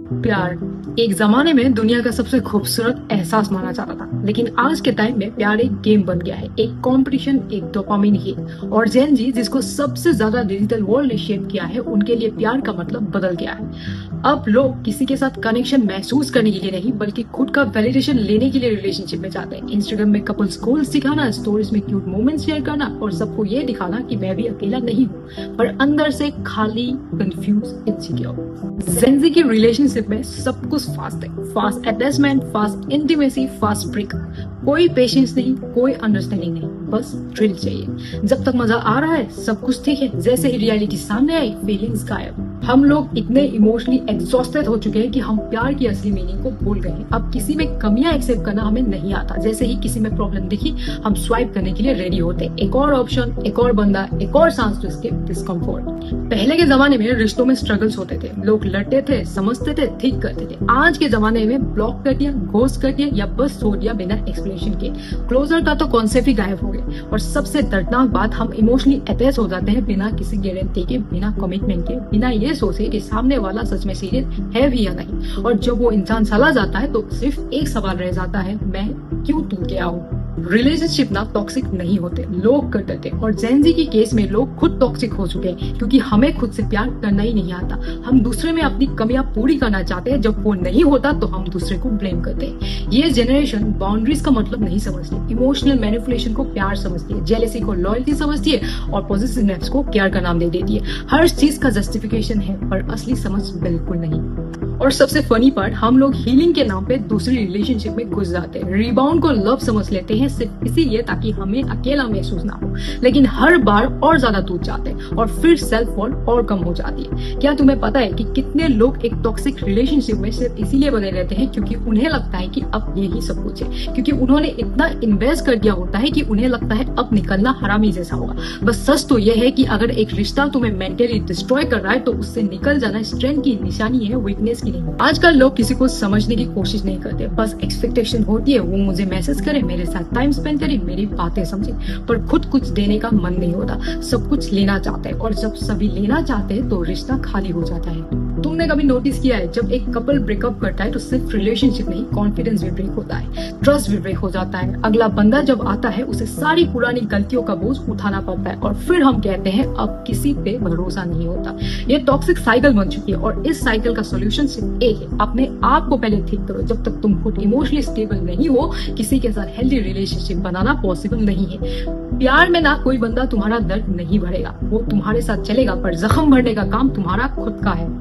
प्यार एक जमाने में दुनिया का सबसे खूबसूरत एहसास माना जाता था, लेकिन आज के टाइम में प्यार एक गेम बन गया है, एक कंपटीशन, एक डोपामिन हिट। और जेन जी, जिसको सबसे ज्यादा डिजिटल वर्ल्ड ने शेप किया है, उनके लिए प्यार का मतलब बदल गया है। अब लोग किसी के साथ कनेक्शन महसूस करने के लिए नहीं, बल्कि खुद का वैलिडेशन लेने के लिए रिलेशनशिप में जाते हैं। इंस्टाग्राम में कपल्स गोल्स दिखाना, स्टोरीज में क्यूट मोमेंट्स शेयर करना और सबको ये दिखाना कि मैं भी अकेला नहीं हूँ, पर अंदर से खाली, कंफ्यूज, इनसिक्योर। जेन जी की रिलेशनशिप में सब कुछ फास्ट है, fast attachment, fast intimacy, fast breakup. कोई पेशेंस नहीं, कोई अंडरस्टैंडिंग नहीं, बस थ्रिल चाहिए। जब तक मजा आ रहा है सब कुछ ठीक है, जैसे ही रियलिटी सामने आई फीलिंग्स गायब। हम लोग इतने इमोशनली एग्जॉस्टेड हो चुके हैं कि हम प्यार की असली मीनिंग को भूल गए हैं। अब किसी में कमियां एक्सेप्ट करना हमें नहीं आता। जैसे ही किसी में प्रॉब्लम दिखी, हम स्वाइप करने के लिए रेडी होते हैं। एक और ऑप्शन, एक और बंदा, एक और सांस टू एस्केप डिस्कम्फर्ट। पहले के जमाने में रिश्तों में स्ट्रगल्स होते थे, लोग लड़ते थे, समझते थे, ठीक करते थे। आज के जमाने में ब्लॉक कर दिया, घोस्ट कर दिया या बस छोड़ दिया बिना एक्सप्लेनेशन के। क्लोजर का तो कॉन्सेप्ट ही गायब हो गया। और सबसे दर्दनाक बात, हम इमोशनली अटैच हो जाते हैं बिना किसी गारंटी के, बिना कमिटमेंट के, बिना ये सोचे कि सामने वाला सच में सीरियस है भी या नहीं। और जब वो इंसान चला जाता है तो सिर्फ एक सवाल रह जाता है, मैं क्यों टूट गया हूँ। रिलेशनशिप ना टॉक्सिक नहीं होते, लोग कर देते। और जेन जी की केस में लोग खुद टॉक्सिक हो चुके हैं, क्योंकि हमें खुद से प्यार करना ही नहीं आता। हम दूसरे में अपनी कमियां पूरी करना चाहते हैं, जब वो नहीं होता तो हम दूसरे को ब्लेम करते हैं। ये जनरेशन बाउंड्रीज का मतलब नहीं समझती, इमोशनल मैनिपुलेशन को प्यार समझती है, जेलेसी को लॉयल्टी समझती है और पॉजिटिवनेस को केयर का नाम दे देती है। हर चीज का जस्टिफिकेशन है, पर असली समझ बिल्कुल नहीं। और सबसे फनी पार्ट, हम लोग हीलिंग के नाम पे दूसरी रिलेशनशिप में घुस जाते हैं। रिबाउंड को लव समझ लेते हैं, सिर्फ इसीलिए ताकि हमें अकेला महसूस ना हो। लेकिन हर बार और ज्यादा टूट जाते हैं और फिर सेल्फ वर्थ और कम हो जाती है। क्या तुम्हें पता है कि कितने लोग एक टॉक्सिक रिलेशनशिप में सिर्फ इसीलिए बने रहते हैं क्योंकि उन्हें लगता है कि अब यही सब कुछ है, क्योंकि उन्होंने इतना इन्वेस्ट कर दिया होता है कि उन्हें लगता है अब निकलना हरामी जैसा होगा। बस सच तो यह है कि अगर एक रिश्ता तुम्हें मेंटली डिस्ट्रॉय कर रहा है तो उससे निकल जाना स्ट्रेंथ की निशानी है, वीकनेस की नहीं। आजकल लोग किसी को समझने की कोशिश नहीं करते, बस एक्सपेक्टेशन होती है वो मुझे मैसेज करे, मेरे साथ टाइम स्पेंड करे, मेरी बातें समझे, पर खुद कुछ देने का मन नहीं होता। सब कुछ लेना चाहते हैं और जब सभी लेना चाहते हैं तो रिश्ता खाली हो जाता है। तुमने कभी नोटिस किया है, जब एक कपल ब्रेकअप करता है तो सिर्फ रिलेशनशिप नहीं, कॉन्फिडेंस भी ब्रेक होता है, ट्रस्ट भी ब्रेक हो जाता है। अगला बंदा जब आता है उसे सारी पुरानी गलतियों का बोझ उठाना पड़ता है और फिर हम कहते हैं अब किसी पे भरोसा नहीं होता। ये टॉक्सिक साइकिल बन चुकी है और इस साइकिल का सोल्यूशन सिर्फ एक है, अपने आप को पहले ठीक करो। जब तक तुम खुद इमोशनली स्टेबल नहीं हो, किसी के साथ हेल्दी रिलेशनशिप बनाना पॉसिबल नहीं है। प्यार में ना कोई बंदा तुम्हारा दर्द नहीं भरेगा, वो तुम्हारे साथ चलेगा, पर जख्म भरने का काम तुम्हारा खुद का है।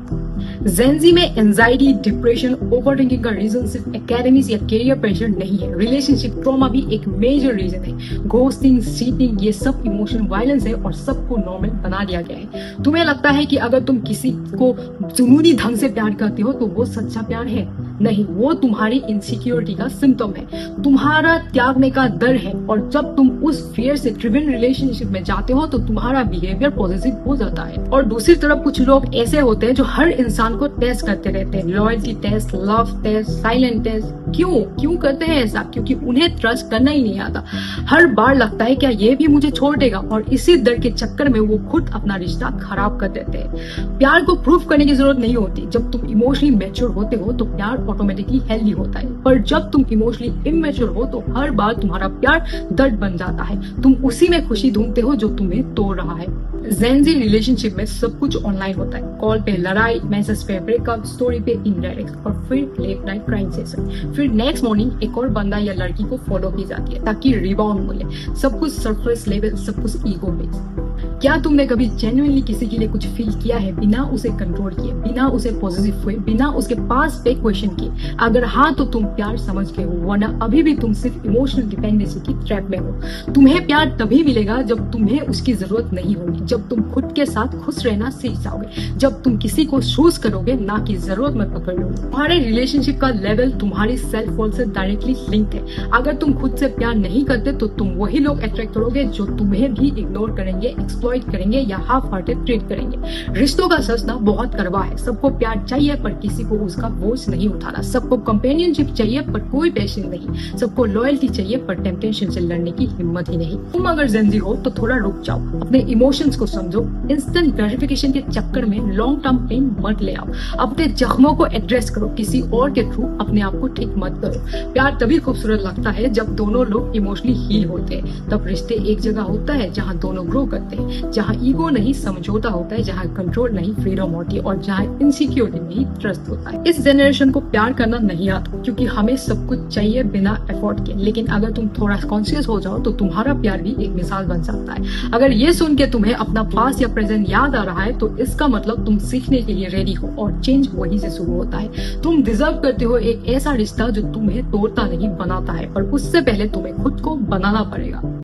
जेन जी में एंजाइटी, डिप्रेशन, ओवरथिंकिंग का रीजन सिर्फ एकेडमिक्स या करियर प्रेशर नहीं है, रिलेशनशिप ट्रॉमा भी एक मेजर रीजन है। घोस्टिंग, चीटिंग, ये सब इमोशनल वायलेंस है और सबको नॉर्मल बना दिया गया है। तुम्हें लगता है कि अगर तुम किसी को जुनूनी ढंग से प्यार करते हो तो वो सच्चा प्यार है? नहीं, वो तुम्हारी इनसिक्योरिटी का सिम्टम है, तुम्हारा त्यागने का डर है। और जब तुम उस फियर से ड्रिवन रिलेशनशिप में जाते हो तो तुम्हारा बिहेवियर पॉजिटिव हो जाता है। और दूसरी तरफ कुछ लोग ऐसे होते हैं जो हर इंसान को टेस्ट करते रहते हैं, loyalty test, love test, silent test. क्यों करते हैं ऐसा? क्योंकि उन्हें ट्रस्ट करना ही नहीं आता। हर बार लगता है क्या ये भी मुझे छोड़ देगा, और इसी डर के चक्कर में वो खुद अपना रिश्ता खराब कर देते हैं। प्यार को प्रूफ करने की जरूरत नहीं होती। जब तुम इमोशनली मैच्योर होते हो तो प्यार ऑटोमेटिकली हेल्दी होता है, पर जब तुम इमोशनली इमैच्योर हो तो हर बार तुम्हारा प्यार दर्द बन जाता है। तुम उसी में खुशी ढूंढते हो जो तुम्हें तोड़ रहा है। जेन जी रिलेशनशिप में सब कुछ ऑनलाइन होता है, कॉल पे लड़ाई, मैसेज पे ब्रेकअप, स्टोरी पे इनडायरेक्ट, और फिर लेट नाइट क्राइम सेशन। फिर नेक्स्ट मॉर्निंग एक और बंदा या लड़की को फॉलो की जाती है ताकि रिबाउंड मिले। सब कुछ सरफेस लेवल, सब कुछ ईगो बेस्ड। क्या तुमने कभी जेन्युइनली किसी के लिए कुछ फील किया है बिना उसे कंट्रोल किए, बिना उसे पॉजिटिव हुए, बिना उसके पास पे क्वेश्चन किए? अगर हाँ तो तुम प्यार समझ गए हो, वरना अभी भी तुम सिर्फ इमोशनल डिपेंडेंसी की ट्रैप में हो। तुम्हें प्यार तभी मिलेगा जब तुम्हें उसकी जरूरत नहीं होगी, जब तुम खुद के साथ खुश रहना सीख जाओगे, जब तुम किसी को चूज करोगे ना कि जरूरत में पकड़ लोगे। तुम्हारे रिलेशनशिप का लेवल तुम्हारी सेल्फ वर्थ से डायरेक्टली लिंक्ड है। अगर तुम खुद से प्यार नहीं करते तो तुम वही लोग अट्रैक्ट करोगे जो तुम्हें भी इग्नोर करेंगे, एक्सप्लोर एक्सप्लॉइट करेंगे या हाफ हार्टेड ट्रीट करेंगे। रिश्तों का सच ना बहुत कड़वा है। सबको प्यार चाहिए पर किसी को उसका बोझ नहीं उठाना। सबको कंपेनियनशिप चाहिए पर कोई पैशन नहीं। सबको लॉयल्टी चाहिए पर टेम्पटेशन से लड़ने की हिम्मत ही नहीं। तुम अगर जेनजी हो तो थोड़ा रुक जाओ, अपने इमोशंस को समझो। इंस्टेंट ग्रेटिफिकेशन के चक्कर में लॉन्ग टर्म पेन मत ले आओ। अपने जख्मों को एड्रेस करो, किसी और के थ्रू अपने आप को ठीक मत करो। प्यार तभी खूबसूरत लगता है जब दोनों लोग इमोशनली हील होते हैं। तब रिश्ते एक जगह होता है जहाँ दोनों ग्रो करते हैं, जहाँ ईगो नहीं समझौता होता है, जहाँ कंट्रोल नहीं फ्रीडम होती है और जहाँ इनसिक्योरिटी नहीं ट्रस्ट होता है। इस जनरेशन को प्यार करना नहीं आता क्योंकि हमें सब कुछ चाहिए बिना एफर्ट के। लेकिन अगर तुम थोड़ा कॉन्शियस हो जाओ तो तुम्हारा प्यार भी एक मिसाल बन सकता है। अगर ये सुन के तुम्हें अपना पास्ट या प्रेजेंट याद आ रहा है तो इसका मतलब तुम सीखने के लिए रेडी हो और चेंज वहीं से शुरू होता है। तुम डिजर्व करते हो एक ऐसा रिश्ता जो तुम्हें तोड़ता नहीं बनाता है, पर उससे पहले तुम्हें खुद को बनाना पड़ेगा।